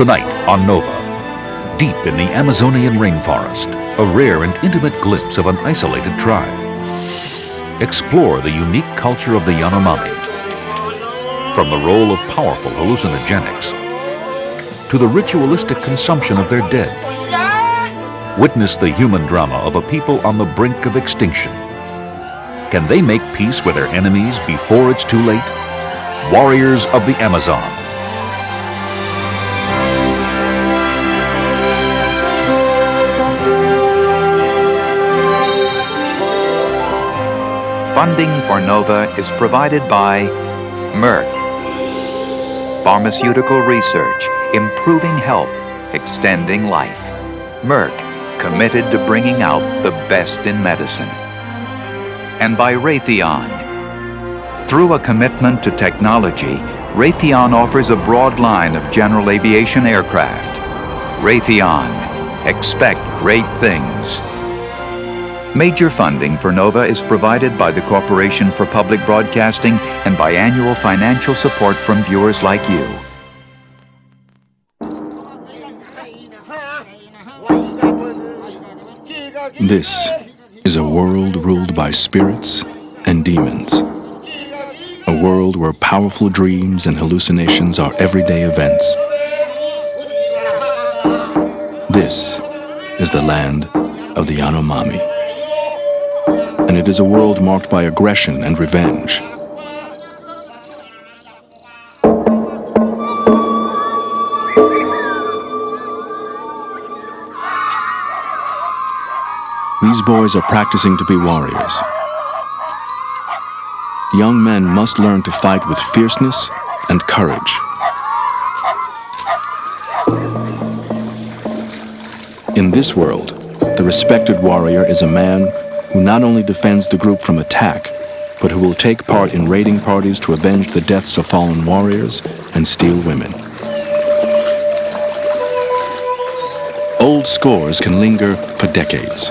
Tonight on Nova, deep in the Amazonian rainforest, a rare and intimate glimpse of an isolated tribe. Explore the unique culture of the Yanomami, from the role of powerful hallucinogenics to the ritualistic consumption of their dead. Witness the human drama of a people on the brink of extinction. Can they make peace with their enemies before it's too late? Warriors of the Amazon. Funding for Nova is provided by Merck. Pharmaceutical research, improving health, extending life. Merck, committed to bringing out the best in medicine. And by Raytheon. Through a commitment to technology, Raytheon offers a broad line of general aviation aircraft. Raytheon, expect great things. Major funding for Nova is provided by the Corporation for Public Broadcasting and by annual financial support from viewers like you. This is a world ruled by spirits and demons. A world where powerful dreams and hallucinations are everyday events. This is the land of the Yanomami. And it is a world marked by aggression and revenge. These boys are practicing to be warriors. Young men must learn to fight with fierceness and courage. In this world, the respected warrior is a man who not only defends the group from attack, but who will take part in raiding parties to avenge the deaths of fallen warriors and steal women. Old scores can linger for decades.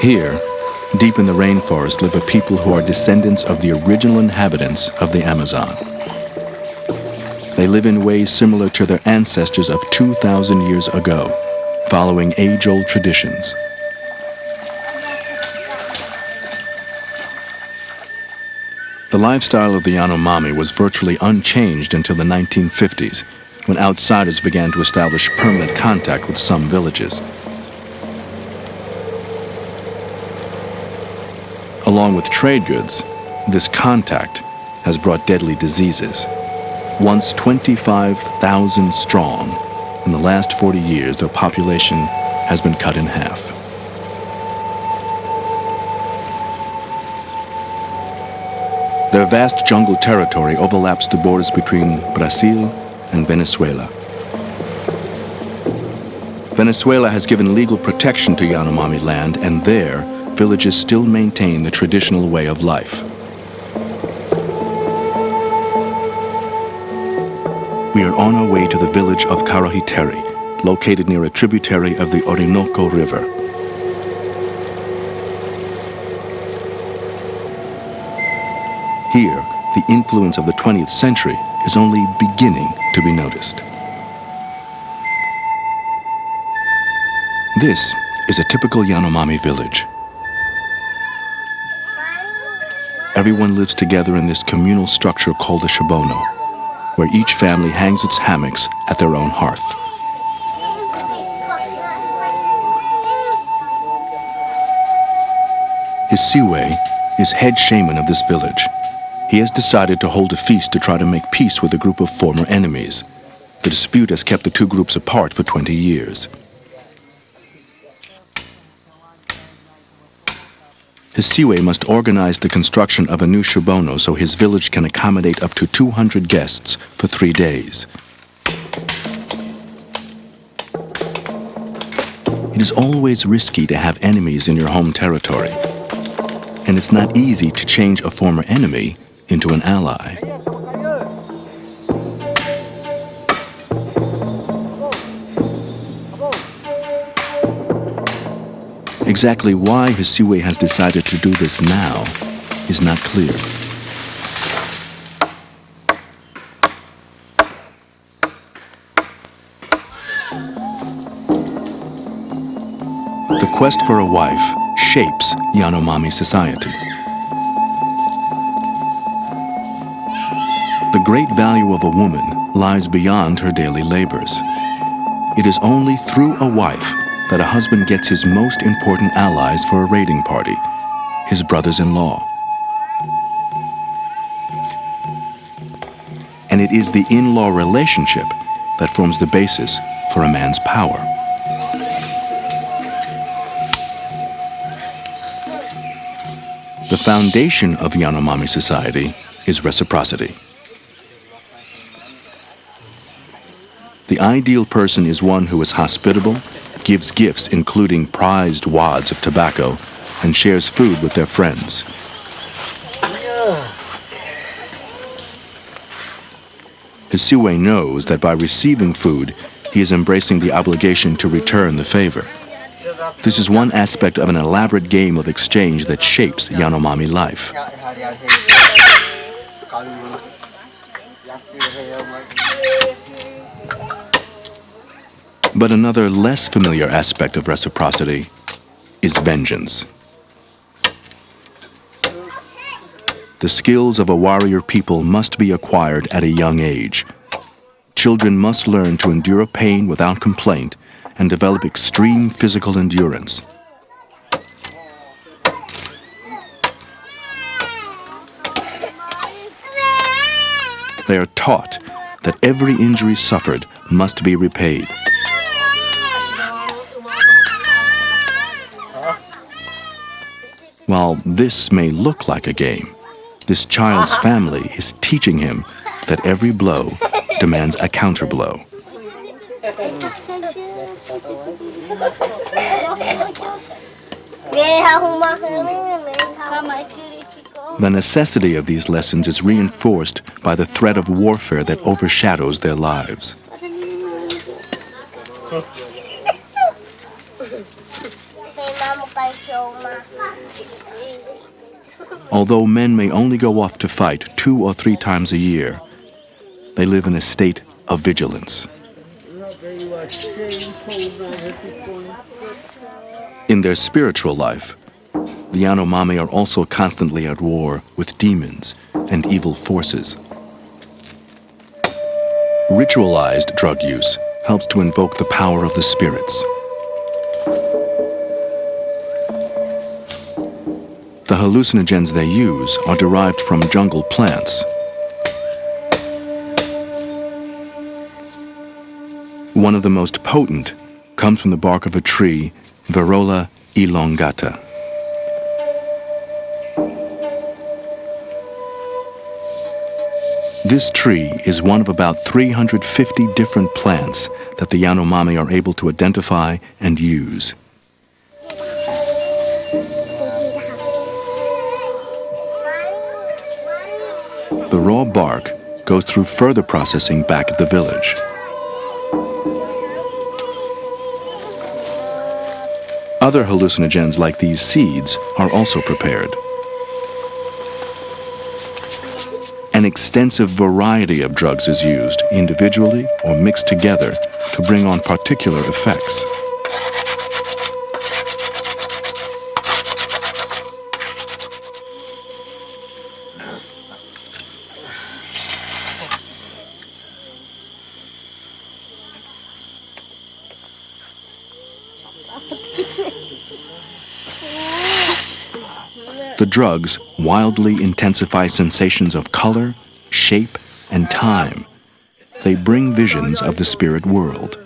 Here, deep in the rainforest, live a people who are descendants of the original inhabitants of the Amazon. They live in ways similar to their ancestors of 2,000 years ago, following age-old traditions. The lifestyle of the Yanomami was virtually unchanged until the 1950s, when outsiders began to establish permanent contact with some villages. Along with trade goods, this contact has brought deadly diseases. Once 25,000 strong, in the last 40 years, their population has been cut in half. Their vast jungle territory overlaps the borders between Brazil and Venezuela. Venezuela has given legal protection to Yanomami land, and there, villages still maintain the traditional way of life. We are on our way to the village of Carahiteri, located near a tributary of the Orinoco River. Here, the influence of the 20th century is only beginning to be noticed. This is a typical Yanomami village. Everyone lives together in this communal structure called a shabono, where each family hangs its hammocks at their own hearth. Hisiwe is head shaman of this village. He has decided to hold a feast to try to make peace with a group of former enemies. The dispute has kept the two groups apart for 20 years. Hisiwe must organize the construction of a new shabono so his village can accommodate up to 200 guests for 3 days. It is always risky to have enemies in your home territory, and it's not easy to change a former enemy into an ally. Exactly why Hisiwe has decided to do this now is not clear. quest for a wife shapes Yanomami society. The great value of a woman lies beyond her daily labors. It is only through a wife that a husband gets his most important allies for a raiding party, his brothers-in-law. And it is the in-law relationship that forms the basis for a man's power. The foundation of Yanomami society is reciprocity. The ideal person is one who is hospitable, gives gifts including prized wads of tobacco, and shares food with their friends. Hisuwe knows that by receiving food, he is embracing the obligation to return the favor. This is one aspect of an elaborate game of exchange that shapes Yanomami life. But another less familiar aspect of reciprocity is vengeance. The skills of a warrior people must be acquired at a young age. Children must learn to endure pain without complaint and develop extreme physical endurance. They are taught that every injury suffered must be repaid. While this may look like a game, this child's family is teaching him that every blow demands a counterblow. The necessity of these lessons is reinforced by the threat of warfare that overshadows their lives. Although men may only go off to fight 2 or 3 times a year, they live in a state of vigilance. In their spiritual life, the Yanomami are also constantly at war with demons and evil forces. Ritualized drug use helps to invoke the power of the spirits. The hallucinogens they use are derived from jungle plants. One of the most potent comes from the bark of a tree, Virola elongata. This tree is one of about 350 different plants that the Yanomami are able to identify and use. The raw bark goes through further processing back at the village. Other hallucinogens like these seeds are also prepared. An extensive variety of drugs is used, individually or mixed together, to bring on particular effects. The drugs wildly intensify sensations of color, shape, and time. They bring visions of the spirit world.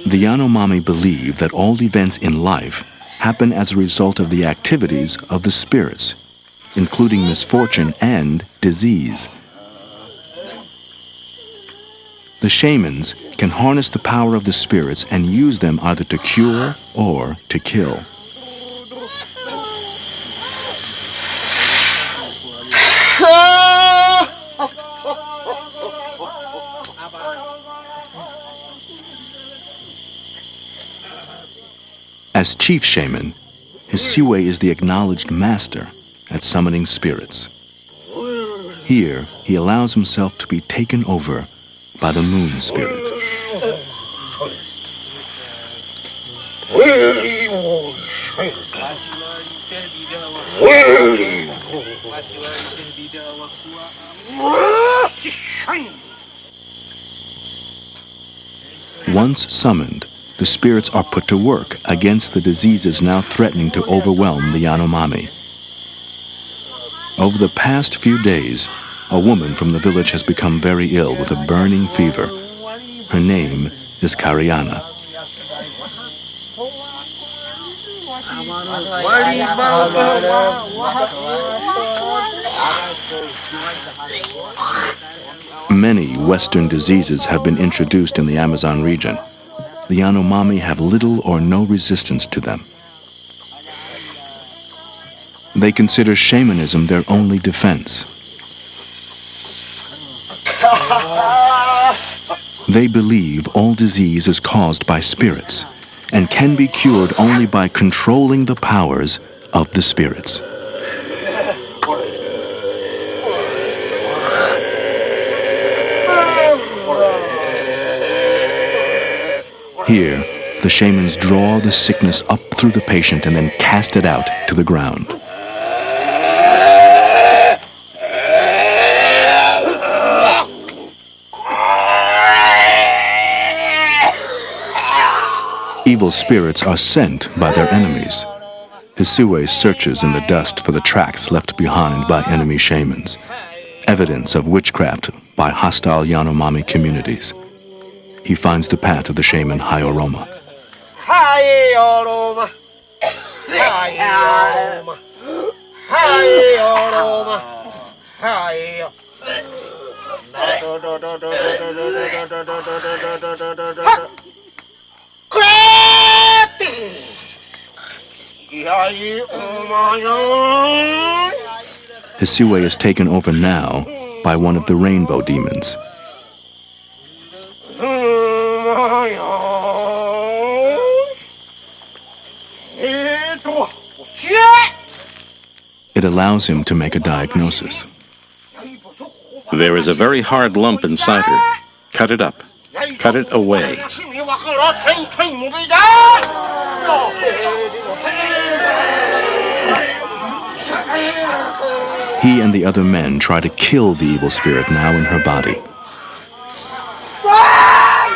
The Yanomami believe that all events in life happen as a result of the activities of the spirits, including misfortune and disease. The shamans can harness the power of the spirits and use them either to cure or to kill. As chief shaman, Hisiwe is the acknowledged master at summoning spirits. Here, he allows himself to be taken over by the moon spirit. Once summoned, the spirits are put to work against the diseases now threatening to overwhelm the Yanomami. Over the past few days, a woman from the village has become very ill with a burning fever. Her name is Kariana. Many Western diseases have been introduced in the Amazon region. The Yanomami have little or no resistance to them. They consider shamanism their only defense. They believe all disease is caused by spirits and can be cured only by controlling the powers of the spirits. Here, the shamans draw the sickness up through the patient and then cast it out to the ground. Evil spirits are sent by their enemies. Hisiwe searches in the dust for the tracks left behind by enemy shamans, evidence of witchcraft by hostile Yanomami communities. He finds the path of the shaman Orman. Hisiwe is taken over now by one of the rainbow demons. It allows him to make a diagnosis. There is a very hard lump inside her. Cut it up. Cut it away. He and the other men try to kill the evil spirit now in her body.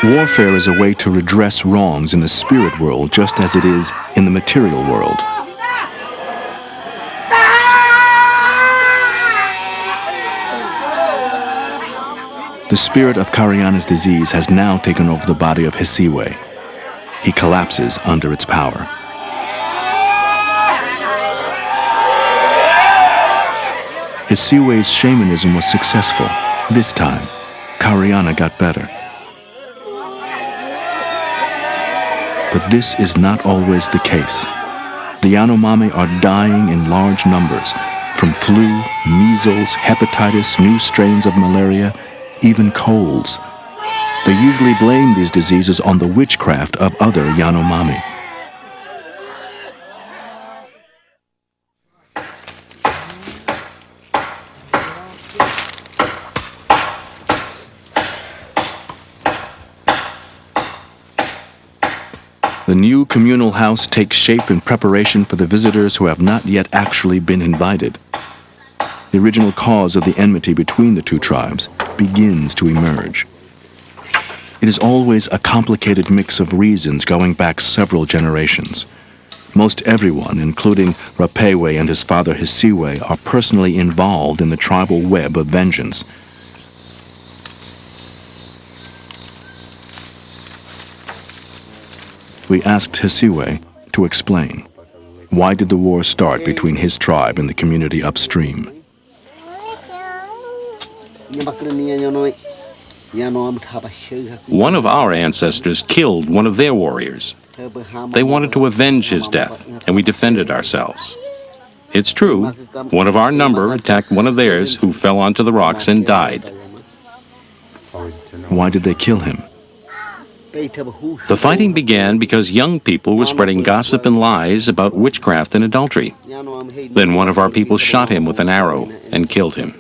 Warfare is a way to redress wrongs in the spirit world just as it is in the material world. The spirit of Kariana's disease has now taken over the body of Hisiwe. He collapses under its power. Hisiwe's shamanism was successful. This time, Kariana got better. But this is not always the case. The Yanomami are dying in large numbers from flu, measles, hepatitis, new strains of malaria, even colds. They usually blame these diseases on the witchcraft of other Yanomami. The new communal house takes shape in preparation for the visitors who have not yet actually been invited. The original cause of the enmity between the two tribes begins to emerge. It is always a complicated mix of reasons going back several generations. Most everyone, including Rapewe and his father Hisiwe, are personally involved in the tribal web of vengeance. We asked Hisiwe to explain. Why did the war start between his tribe and the community upstream? One of our ancestors killed one of their warriors. They wanted to avenge his death, and we defended ourselves. It's true, one of our number attacked one of theirs who fell onto the rocks and died. Why did they kill him? The fighting began because young people were spreading gossip and lies about witchcraft and adultery. Then one of our people shot him with an arrow and killed him.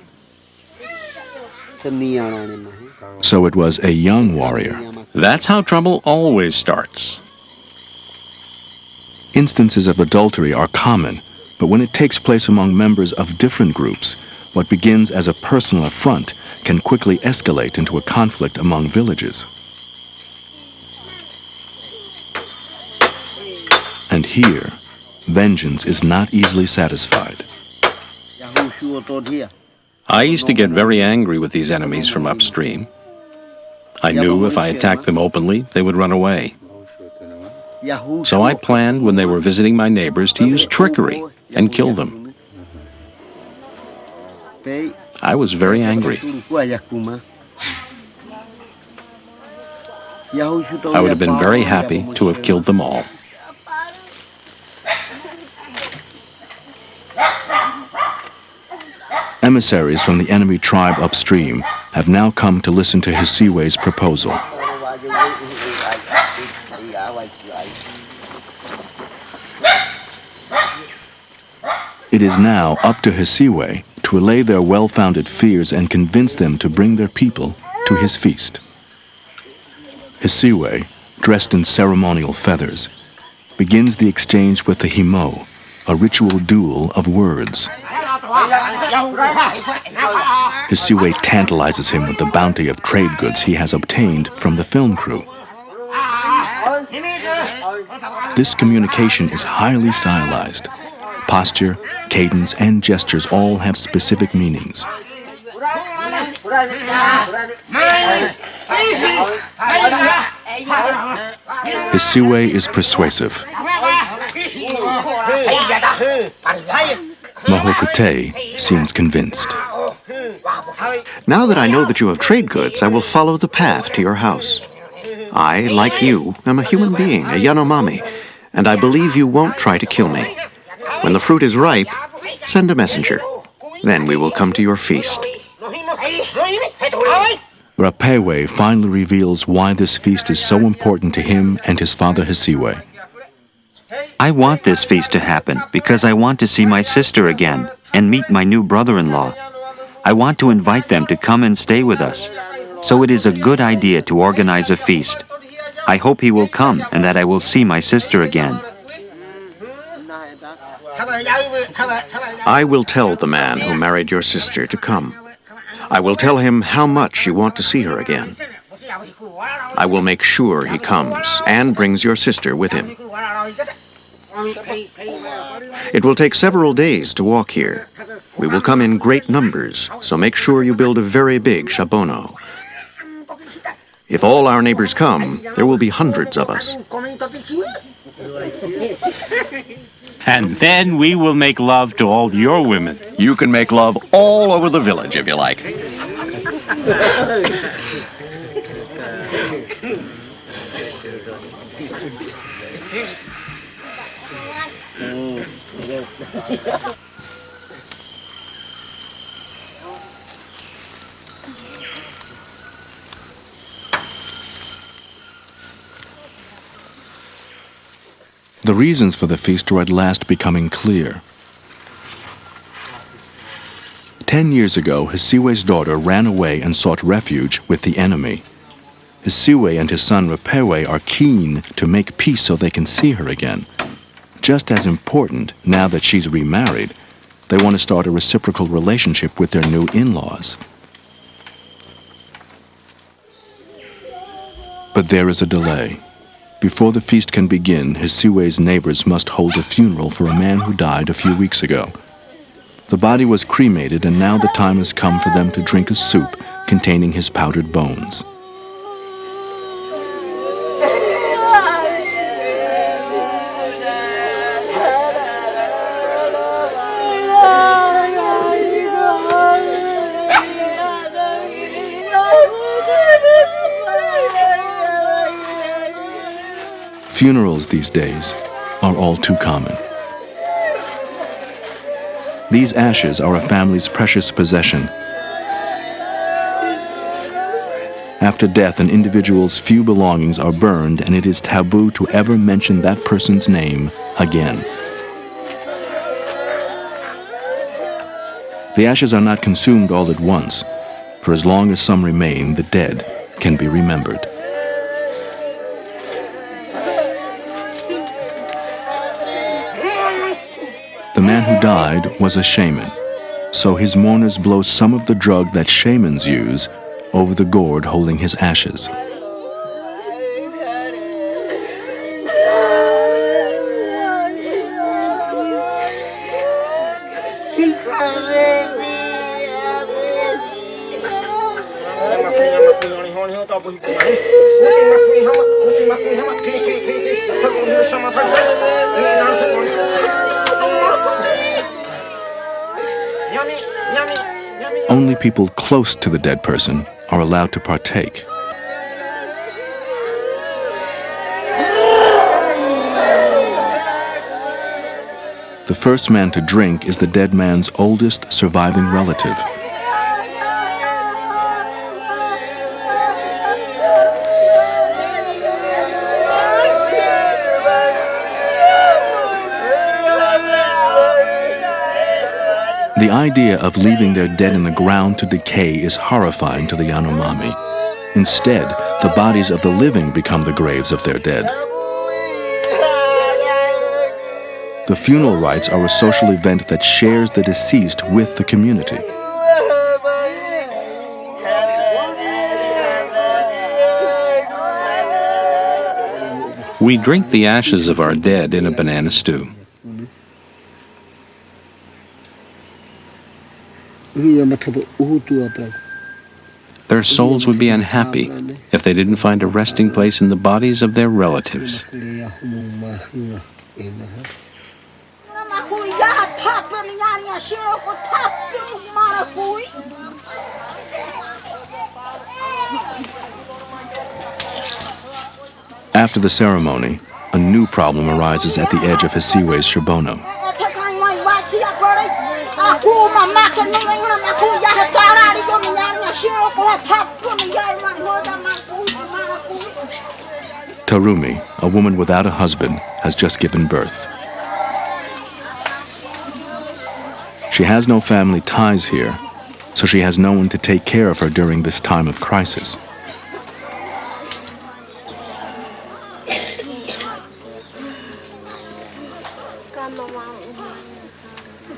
So it was a young warrior. That's how trouble always starts. Instances of adultery are common, but when it takes place among members of different groups, what begins as a personal affront can quickly escalate into a conflict among villages. And here, vengeance is not easily satisfied. I used to get very angry with these enemies from upstream. I knew if I attacked them openly, they would run away. So I planned when they were visiting my neighbors to use trickery and kill them. I was very angry. I would have been very happy to have killed them all. Emissaries from the enemy tribe upstream have now come to listen to Hisiwe's proposal. It is now up to Hisiwe to allay their well-founded fears and convince them to bring their people to his feast. Hisiwe, dressed in ceremonial feathers, begins the exchange with the himo, a ritual duel of words. Hisiwe tantalizes him with the bounty of trade goods he has obtained from the film crew. This communication is highly stylized. Posture, cadence, and gestures all have specific meanings. Hisiwe is persuasive. Mahokute seems convinced. Now that I know that you have trade goods, I will follow the path to your house. I, like you, am a human being, a Yanomami, and I believe you won't try to kill me. When the fruit is ripe, send a messenger. Then we will come to your feast. Rapewe finally reveals why this feast is so important to him and his father Hisiwe. I want this feast to happen because I want to see my sister again and meet my new brother-in-law. I want to invite them to come and stay with us. So it is a good idea to organize a feast. I hope he will come and that I will see my sister again. I will tell the man who married your sister to come. I will tell him how much you want to see her again. I will make sure he comes and brings your sister with him. It will take several days to walk here. We will come in great numbers, so make sure you build a very big shabono. If all our neighbors come, there will be hundreds of us. And then we will make love to all your women. You can make love all over the village if you like. The reasons for the feast are at last becoming clear. 10 years ago, Hisiwe's daughter ran away and sought refuge with the enemy. Hisiwe and his son Rapewe are keen to make peace so they can see her again. Just as important, now that she's remarried, they want to start a reciprocal relationship with their new in-laws. But there is a delay. Before the feast can begin, Hisiwe's neighbors must hold a funeral for a man who died a few weeks ago. The body was cremated, and now the time has come for them to drink a soup containing his powdered bones. Funerals these days are all too common. These ashes are a family's precious possession. After death, an individual's few belongings are burned, and it is taboo to ever mention that person's name again. The ashes are not consumed all at once. For as long as some remain, the dead can be remembered. The man who died was a shaman, so his mourners blow some of the drug that shamans use over the gourd holding his ashes. Only people close to the dead person are allowed to partake. The first man to drink is the dead man's oldest surviving relative. The idea of leaving their dead in the ground to decay is horrifying to the Yanomami. Instead, the bodies of the living become the graves of their dead. The funeral rites are a social event that shares the deceased with the community. We drink the ashes of our dead in a banana stew. Their souls would be unhappy if they didn't find a resting place in the bodies of their relatives. After the ceremony, a new problem arises at the edge of Hisiwe's Shibono. Tarumi, a woman without a husband, has just given birth. She has no family ties here, so she has no one to take care of her during this time of crisis.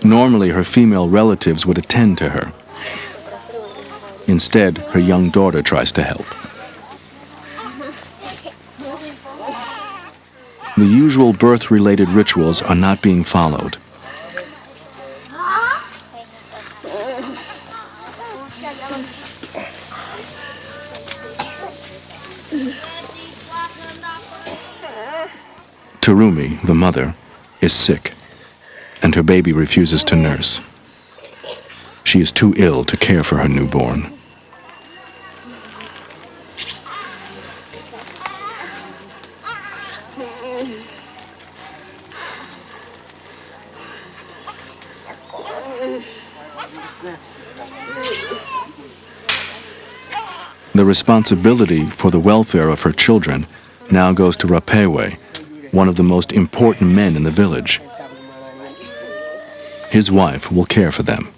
Normally, her female relatives would attend to her. Instead, her young daughter tries to help. The usual birth-related rituals are not being followed. Tarumi, the mother, is sick, and her baby refuses to nurse. She is too ill to care for her newborn. The responsibility for the welfare of her children now goes to Rapewe, one of the most important men in the village. His wife will care for them.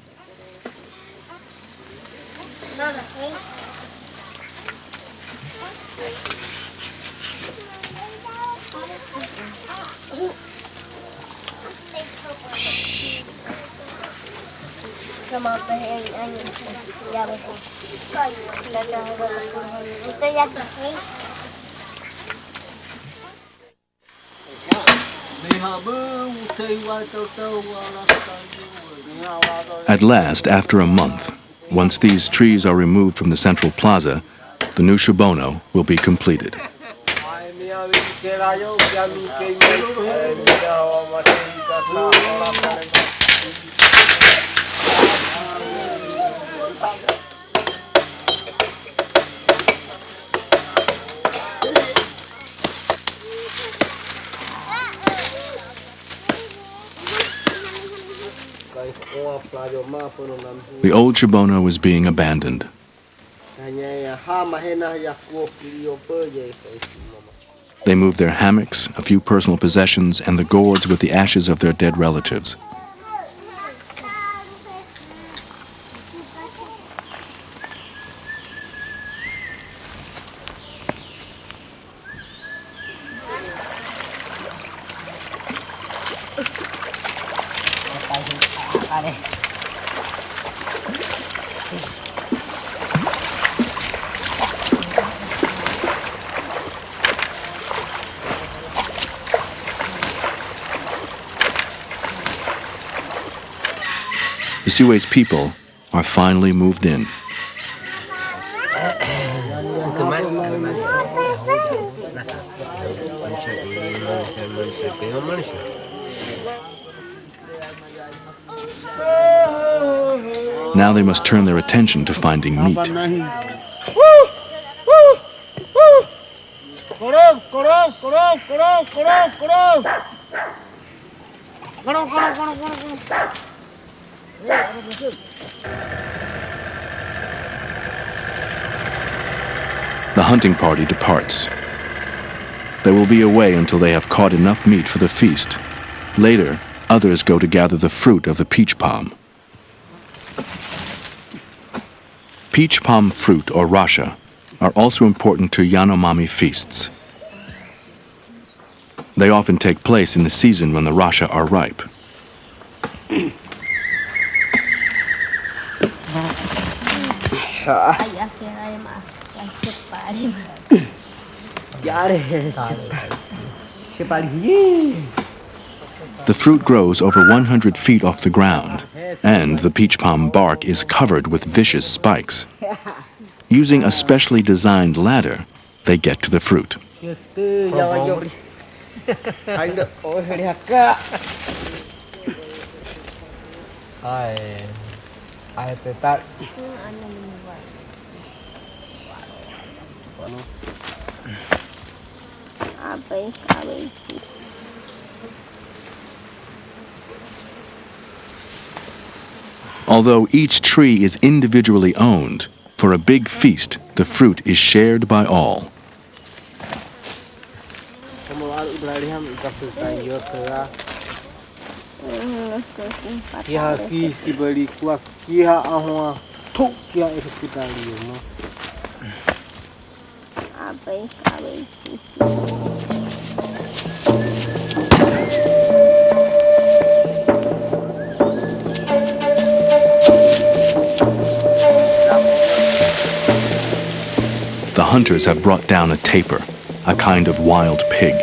At last, after a month, once these trees are removed from the central plaza, the new Shibono will be completed. The old Shibono is being abandoned. They move their hammocks, a few personal possessions, and the gourds with the ashes of their dead relatives. Isiwe's people are finally moved in. Now they must turn their attention to finding meat. The hunting party departs. They will be away until they have caught enough meat for the feast. Later, others go to gather the fruit of the peach palm. Peach palm fruit, or rasha, are also important to Yanomami feasts. They often take place in the season when the rasha are ripe. The fruit grows over 100 feet off the ground, and the peach palm bark is covered with vicious spikes. Using a specially designed ladder, they get to the fruit. Although each tree is individually owned, for a big feast, the fruit is shared by all. The hunters have brought down a tapir, a kind of wild pig.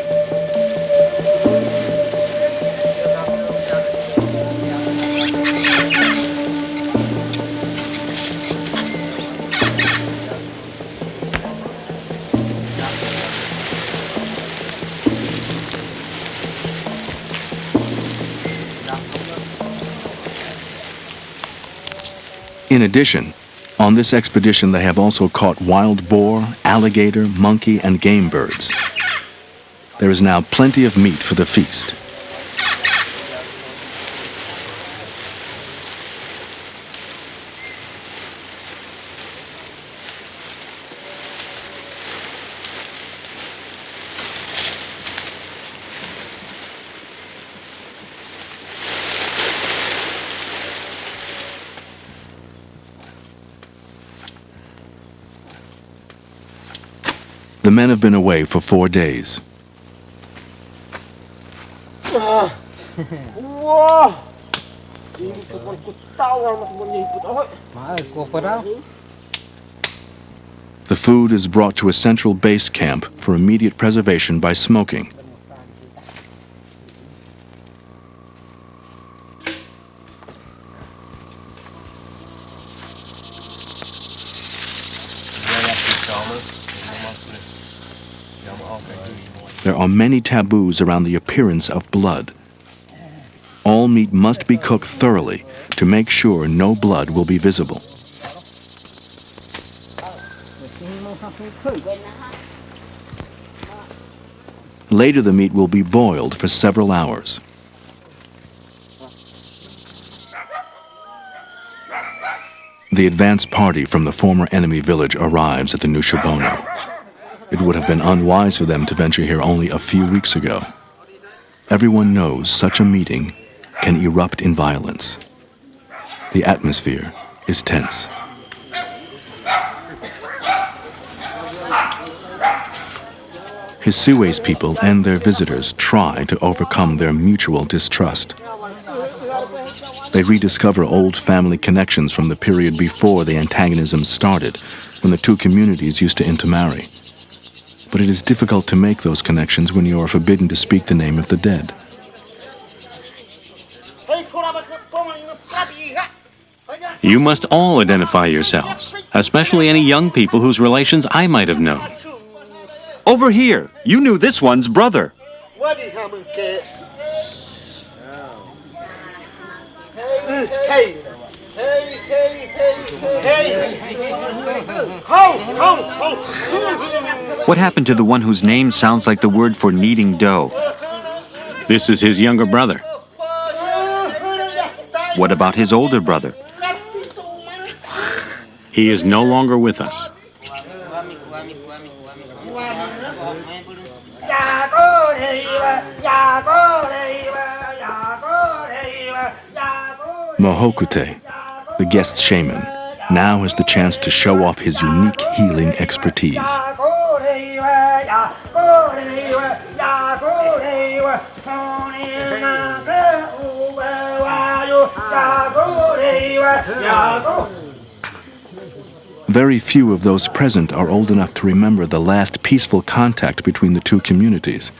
In addition, on this expedition they have also caught wild boar, alligator, monkey, and game birds. There is now plenty of meat for the feast. The men have been away for 4 days. The food is brought to a central base camp for immediate preservation by smoking. There are many taboos around the appearance of blood. All meat must be cooked thoroughly to make sure no blood will be visible. Later, the meat will be boiled for several hours. The advance party from the former enemy village arrives at the new Shibono. It would have been unwise for them to venture here only a few weeks ago. Everyone knows such a meeting can erupt in violence. The atmosphere is tense. Hisue's people and their visitors try to overcome their mutual distrust. They rediscover old family connections from the period before the antagonism started, when the two communities used to intermarry. But it is difficult to make those connections when you are forbidden to speak the name of the dead. You must all identify yourselves, especially any young people whose relations I might have known. Over here! You knew this one's brother. What happened to the one whose name sounds like the word for kneading dough? This is his younger brother. What about his older brother? He is no longer with us. Mohokute, the guest shaman, now has the chance to show off his unique healing expertise. Very few of those present are old enough to remember the last peaceful contact between the two communities.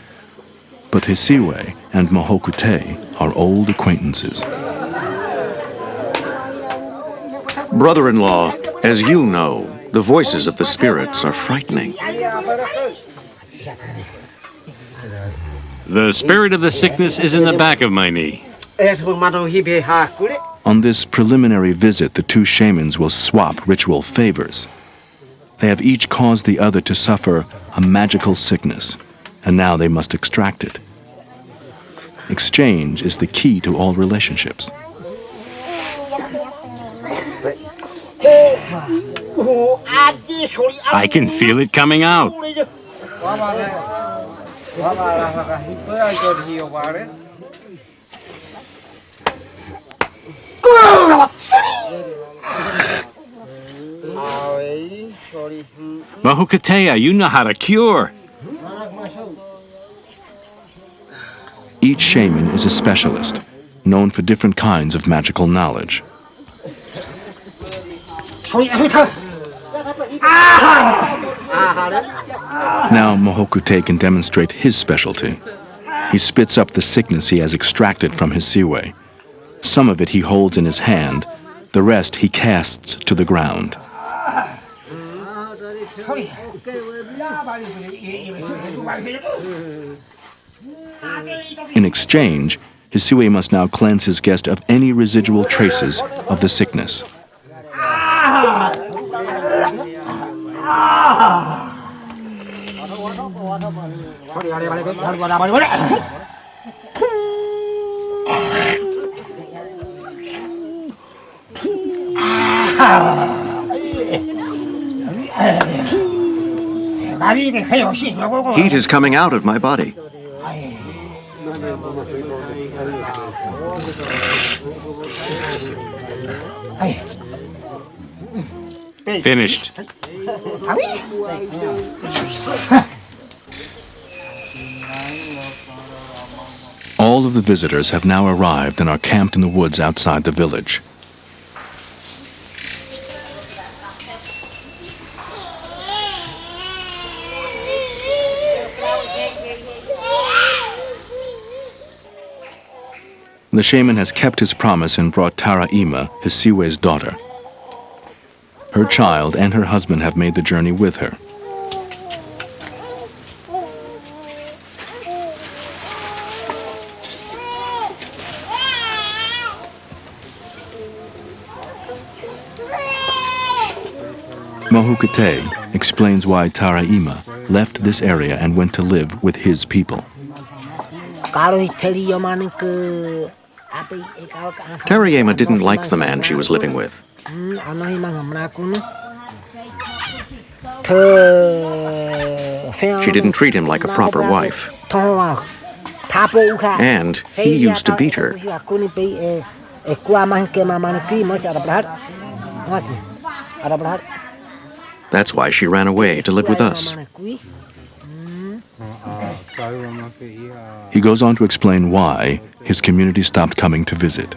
But Hisue and Mohokute are old acquaintances. Brother-in-law, as you know, the voices of the spirits are frightening. The spirit of the sickness is in the back of my knee. On this preliminary visit, the two shamans will swap ritual favors. They have each caused the other to suffer a magical sickness, and now they must extract it. Exchange is the key to all relationships. I can feel it coming out. Mahukatea, you know how to cure. Each shaman is a specialist, known for different kinds of magical knowledge. Now Mohokute can demonstrate his specialty. He spits up the sickness he has extracted from his Hisue. Some of it he holds in his hand, the rest he casts to the ground. In exchange, Hisue must now cleanse his guest of any residual traces of the sickness. Heat is coming out of my body. Finished. All of the visitors have now arrived and are camped in the woods outside the village. The shaman has kept his promise and brought Taraima, Hisue's daughter. Her child and her husband have made the journey with her. Mohokute explains why Taraima left this area and went to live with his people. Terayema didn't like the man she was living with. She didn't treat him like a proper wife. And he used to beat her. That's why she ran away to live with us. He goes on to explain why his community stopped coming to visit.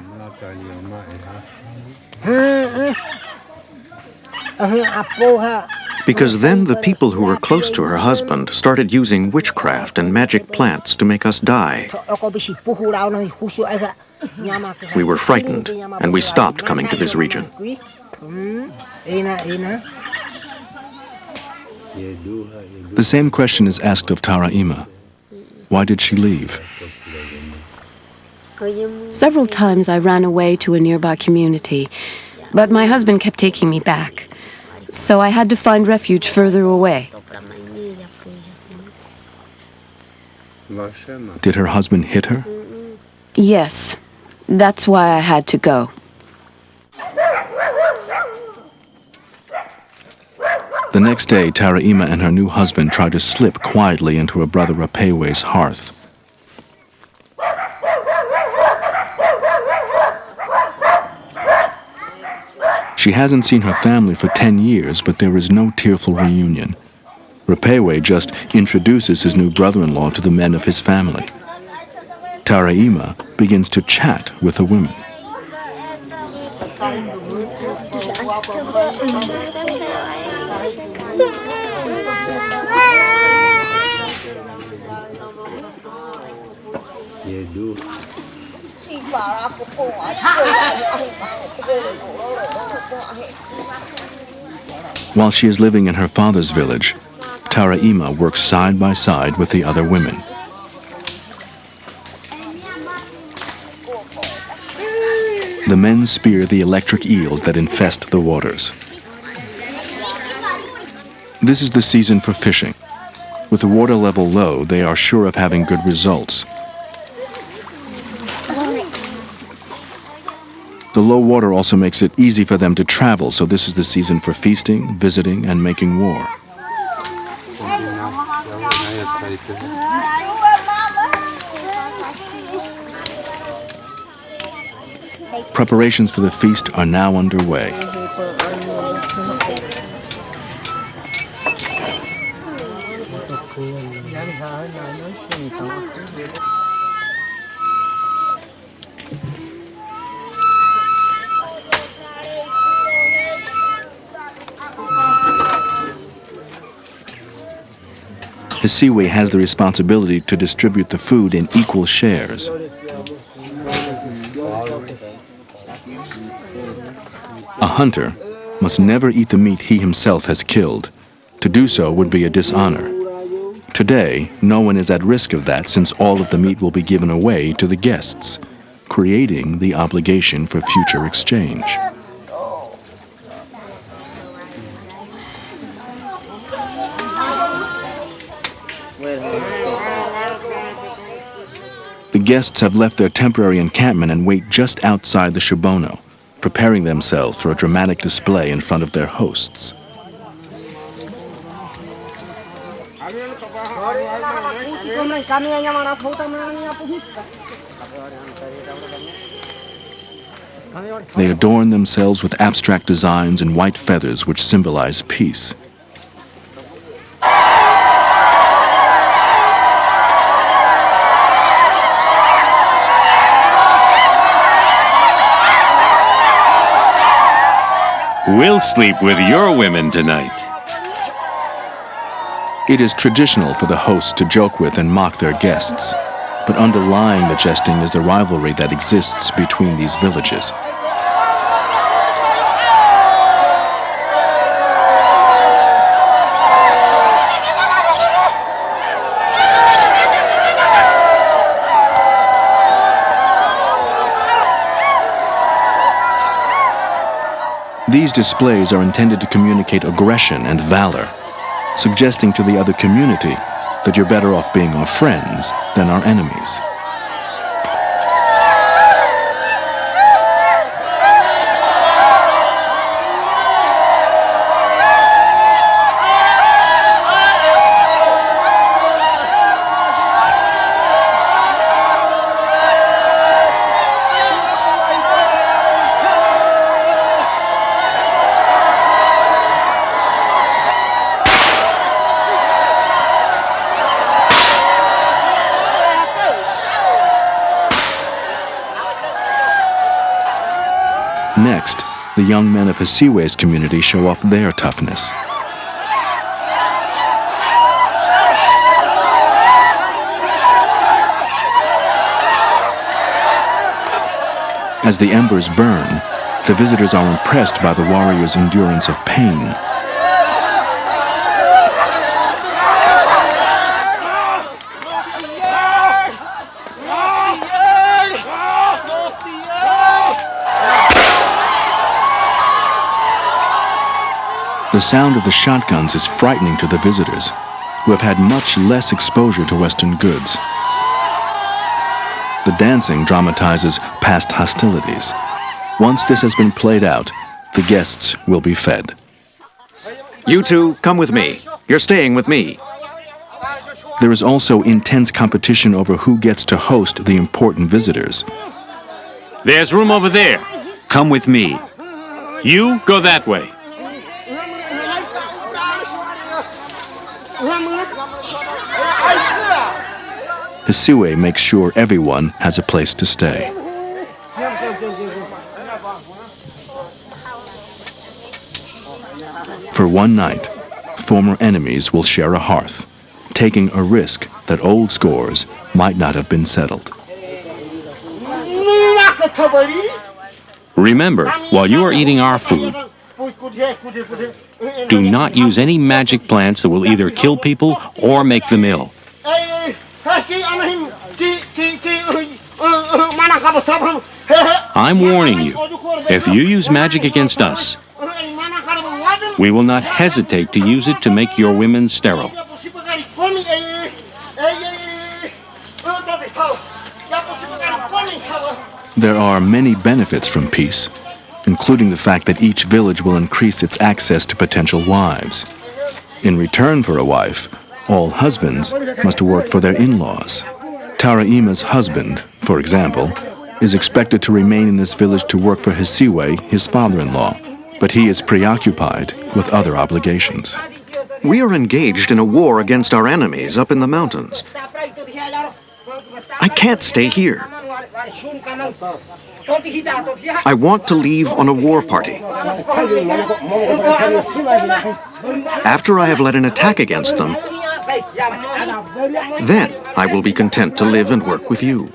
Because then the people who were close to her husband started using witchcraft and magic plants to make us die. We were frightened, and we stopped coming to this region. The same question is asked of Terayema. Why did she leave? Several times I ran away to a nearby community, but my husband kept taking me back. So I had to find refuge further away. Did her husband hit her? Yes, that's why I had to go. The next day, Terayema and her new husband try to slip quietly into her brother Rapewe's hearth. She hasn't seen her family for 10 years, but there is no tearful reunion. Rapewe just introduces his new brother-in-law to the men of his family. Terayema begins to chat with the women. While she is living in her father's village, Terayema works side by side with the other women. The men spear the electric eels that infest the waters. This is the season for fishing. With the water level low, they are sure of having good results. The low water also makes it easy for them to travel, so this is the season for feasting, visiting, and making war. Preparations for the feast are now underway. Hisiwe has the responsibility to distribute the food in equal shares. A hunter must never eat the meat he himself has killed. To do so would be a dishonor. Today, no one is at risk of that since all of the meat will be given away to the guests, creating the obligation for future exchange. The guests have left their temporary encampment and wait just outside the Shibono, preparing themselves for a dramatic display in front of their hosts. They adorn themselves with abstract designs and white feathers which symbolize peace. We'll sleep with your women tonight. It is traditional for the hosts to joke with and mock their guests, but underlying the jesting is the rivalry that exists between these villages. These displays are intended to communicate aggression and valor, suggesting to the other community that you're better off being our friends than our enemies. the young men of Hisiwe's community show off their toughness. As the embers burn, the visitors are impressed by the warriors' endurance of pain. The sound of the shotguns is frightening to the visitors, who have had much less exposure to Western goods. The dancing dramatizes past hostilities. Once this has been played out, the guests will be fed. You two, come with me. You're staying with me. There is also intense competition over who gets to host the important visitors. There's room over there. Come with me. You go that way. Hisiwe makes sure everyone has a place to stay. For one night, former enemies will share a hearth, taking a risk that old scores might not have been settled. Remember, while you are eating our food, do not use any magic plants that will either kill people or make them ill. I'm warning you, if you use magic against us, we will not hesitate to use it to make your women sterile. There are many benefits from peace, including the fact that each village will increase its access to potential wives. In return for a wife, all husbands must work for their in-laws. Taraima's husband, for example, is expected to remain in this village to work for Hisiwe, his father-in-law, but he is preoccupied with other obligations. We are engaged in a war against our enemies up in the mountains. I can't stay here. I want to leave on a war party. After I have led an attack against them, then I will be content to live and work with you.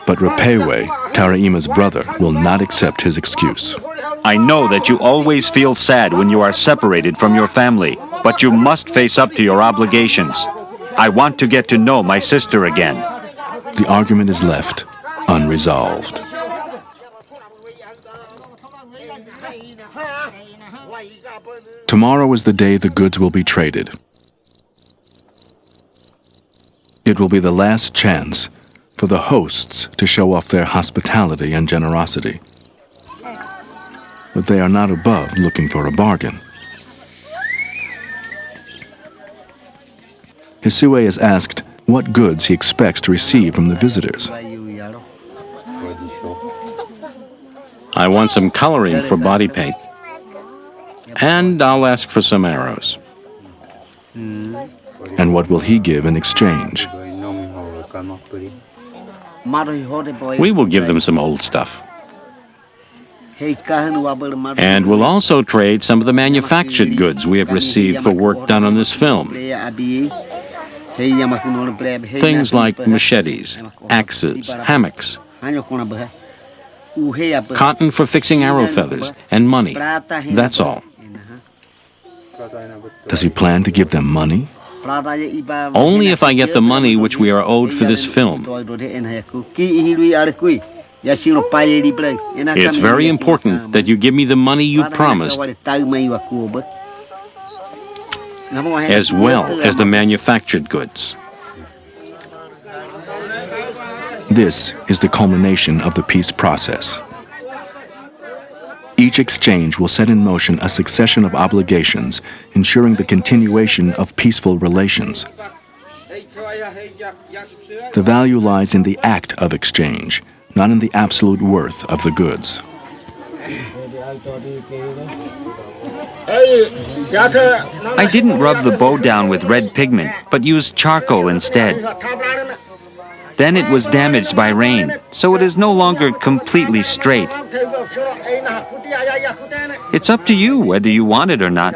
But Rupewe, Taraima's brother, will not accept his excuse. I know that you always feel sad when you are separated from your family, but you must face up to your obligations. I want to get to know my sister again. The argument is left unresolved. Tomorrow is the day the goods will be traded. It will be the last chance for the hosts to show off their hospitality and generosity. But they are not above looking for a bargain. Hisiwe is asked what goods he expects to receive from the visitors. I want some coloring for body paint. And I'll ask for some arrows. And what will he give in exchange? We will give them some old stuff. And we'll also trade some of the manufactured goods we have received for work done on this film. Things like machetes, axes, hammocks, cotton for fixing arrow feathers, and money. That's all. Does he plan to give them money? Only if I get the money which we are owed for this film. It's very important that you give me the money you promised, as well as the manufactured goods. This is the culmination of the peace process. Each exchange will set in motion a succession of obligations, ensuring the continuation of peaceful relations. The value lies in the act of exchange, not in the absolute worth of the goods. I didn't rub the bow down with red pigment, but used charcoal instead. Then it was damaged by rain, so it is no longer completely straight. It's up to you whether you want it or not.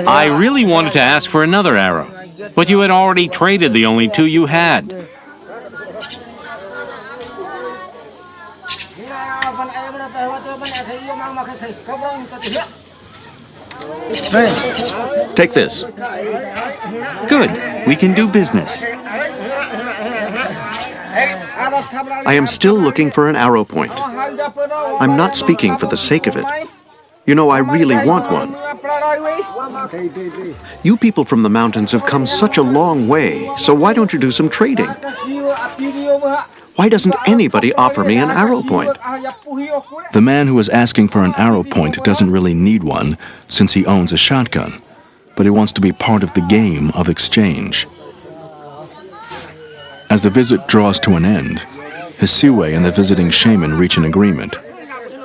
I really wanted to ask for another arrow, but you had already traded the only two you had. Take this. Good, we can do business. I am still looking for an arrow point. I'm not speaking for the sake of it. You know, I really want one. You people from the mountains have come such a long way, so why don't you do some trading? Why doesn't anybody offer me an arrow point? The man who is asking for an arrow point doesn't really need one, since he owns a shotgun, but he wants to be part of the game of exchange. As the visit draws to an end, Hisiwe and the visiting shaman reach an agreement.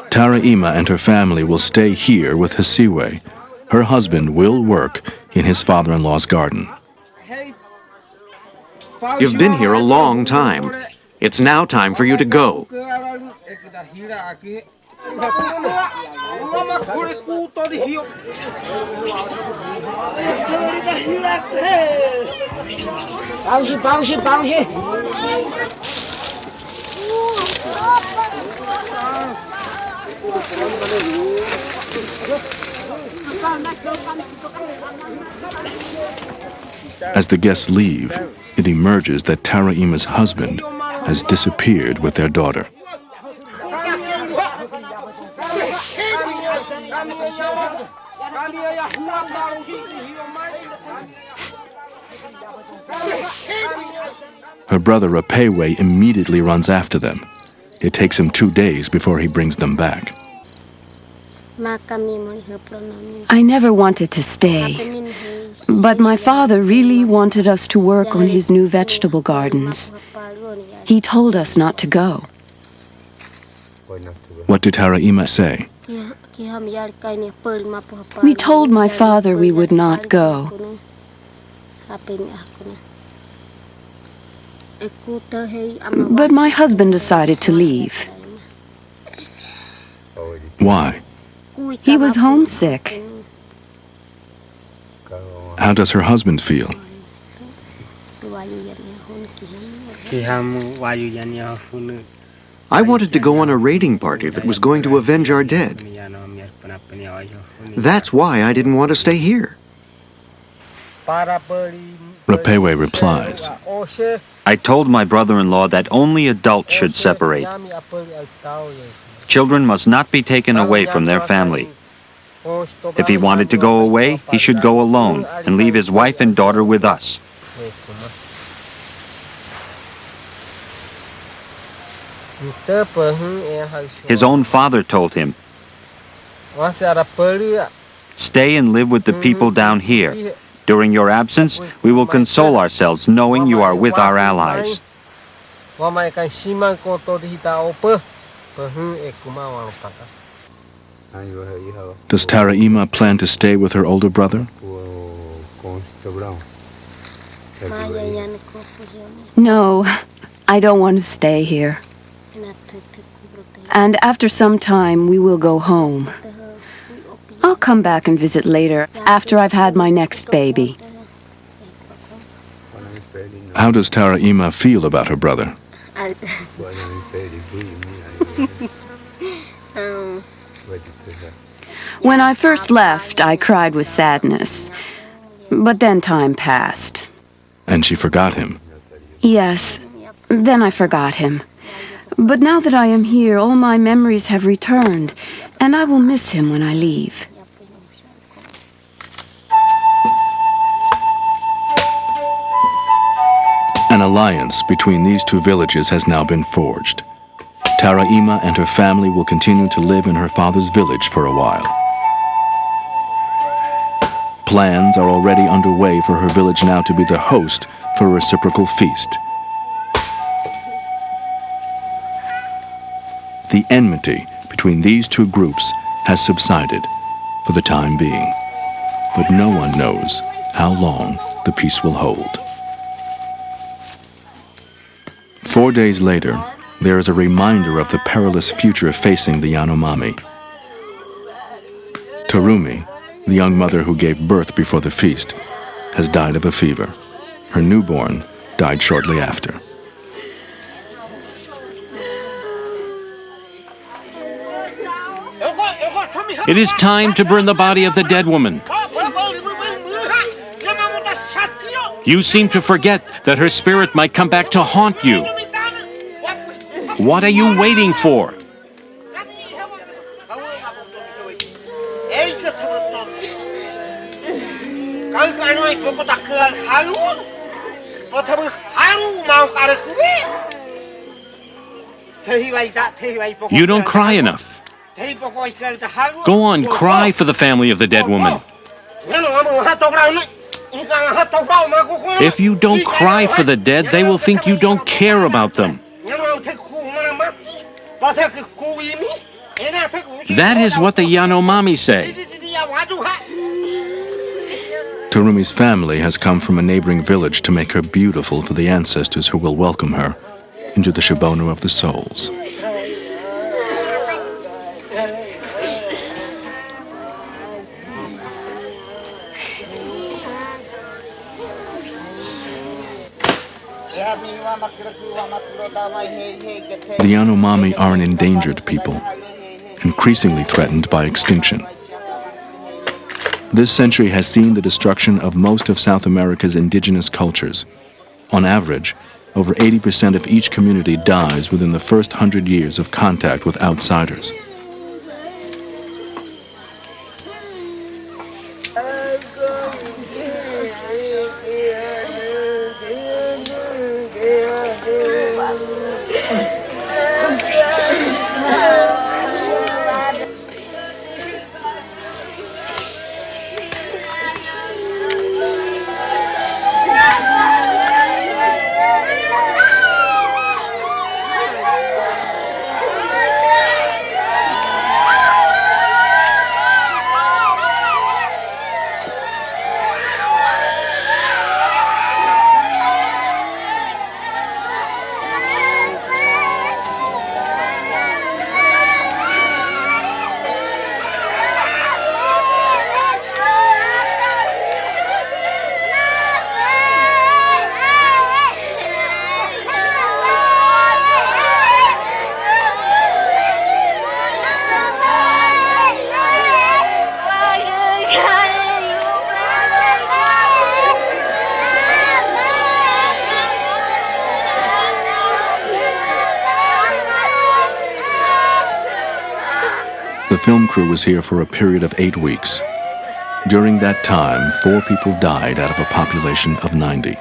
Taraima and her family will stay here with Hisiwe. Her husband will work in his father-in-law's garden. You've been here a long time. It's now time for you to go. As the guests leave, it emerges that Taraima's husband has disappeared with their daughter. Her brother Rapewe immediately runs after them. It takes him 2 days before he brings them back. I never wanted to stay, but my father really wanted us to work on his new vegetable gardens. He told us not to go. What did Taraima say? We told my father we would not go. But my husband decided to leave. Why? He was homesick. How does her husband feel? I wanted to go on a raiding party that was going to avenge our dead. That's why I didn't want to stay here. Rapewe replies, I told my brother-in-law that only adults should separate. Children must not be taken away from their family. If he wanted to go away, he should go alone and leave his wife and daughter with us. His own father told him, stay and live with the people down here. During your absence, we will console ourselves knowing you are with our allies. does Taraima plan to stay with her older brother? No, I don't want to stay here. And after some time, we will go home. I'll come back and visit later, after I've had my next baby. How does Taraima feel about her brother? When I first left, I cried with sadness. But then time passed. And she forgot him. Yes, then I forgot him. But now that I am here, all my memories have returned, and I will miss him when I leave. An alliance between these two villages has now been forged. Taraima and her family will continue to live in her father's village for a while. Plans are already underway for her village now to be the host for a reciprocal feast. The enmity between these two groups has subsided for the time being, but no one knows how long the peace will hold. 4 days later, there is a reminder of the perilous future facing the Yanomami. Terumi, the young mother who gave birth before the feast, has died of a fever. Her newborn died shortly after. It is time to burn the body of the dead woman. You seem to forget that her spirit might come back to haunt you. What are you waiting for? You don't cry enough. Go on, cry for the family of the dead woman. If you don't cry for the dead, they will think you don't care about them. That is what the Yanomami say. Terumi's family has come from a neighboring village to make her beautiful for the ancestors who will welcome her into the Shibono of the souls. The Yanomami are an endangered people, increasingly threatened by extinction. This century has seen the destruction of most of South America's indigenous cultures. On average, over 80% of each community dies within the first 100 years of contact with outsiders. The film crew was here for a period of 8 weeks. During that time, 4 people died out of a population of 90.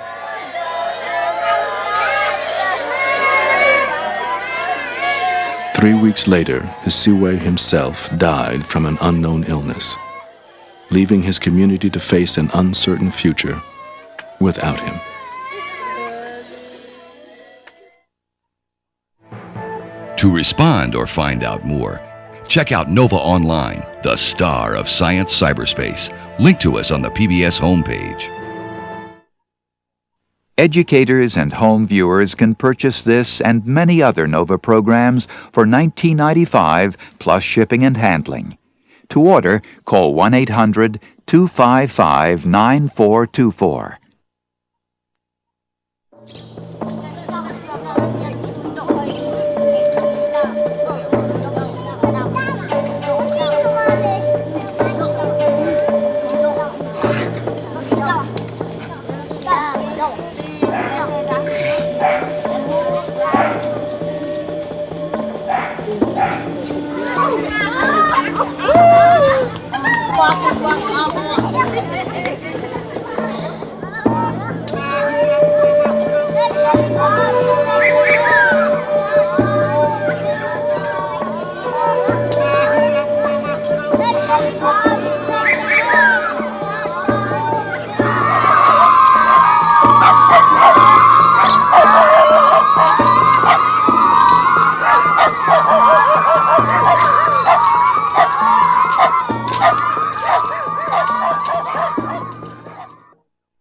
Three weeks later, Hisiwe himself died from an unknown illness, leaving his community to face an uncertain future without him. To respond or find out more, check out Nova Online, the star of science cyberspace. Link to us on the PBS homepage. Educators and home viewers can purchase this and many other Nova programs for $19.95 plus shipping and handling. To order, call 1-800-255-9424.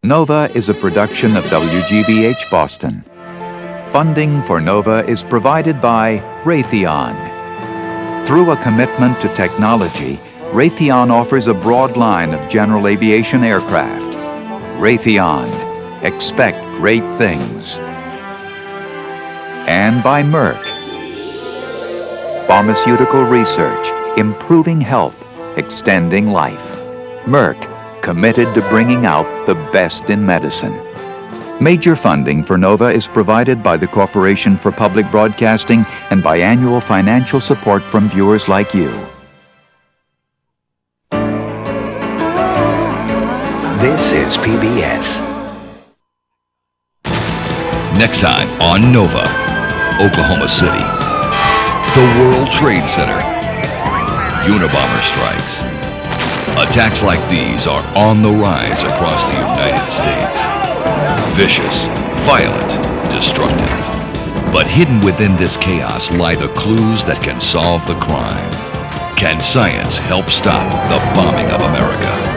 Nova is a production of WGBH Boston. Funding for Nova is provided by Raytheon. Through a commitment to technology, Raytheon offers a broad line of general aviation aircraft. Raytheon, expect great things. And by Merck. Pharmaceutical research, improving health, extending life. Merck, committed to bringing out the best in medicine. Major funding for Nova is provided by the Corporation for Public Broadcasting and by annual financial support from viewers like you. This is PBS. Next time on Nova, Oklahoma City, the World Trade Center, Unabomber strikes. Attacks like these are on the rise across the United States. Vicious, violent, destructive. But hidden within this chaos lie the clues that can solve the crime. Can science help stop the bombing of America?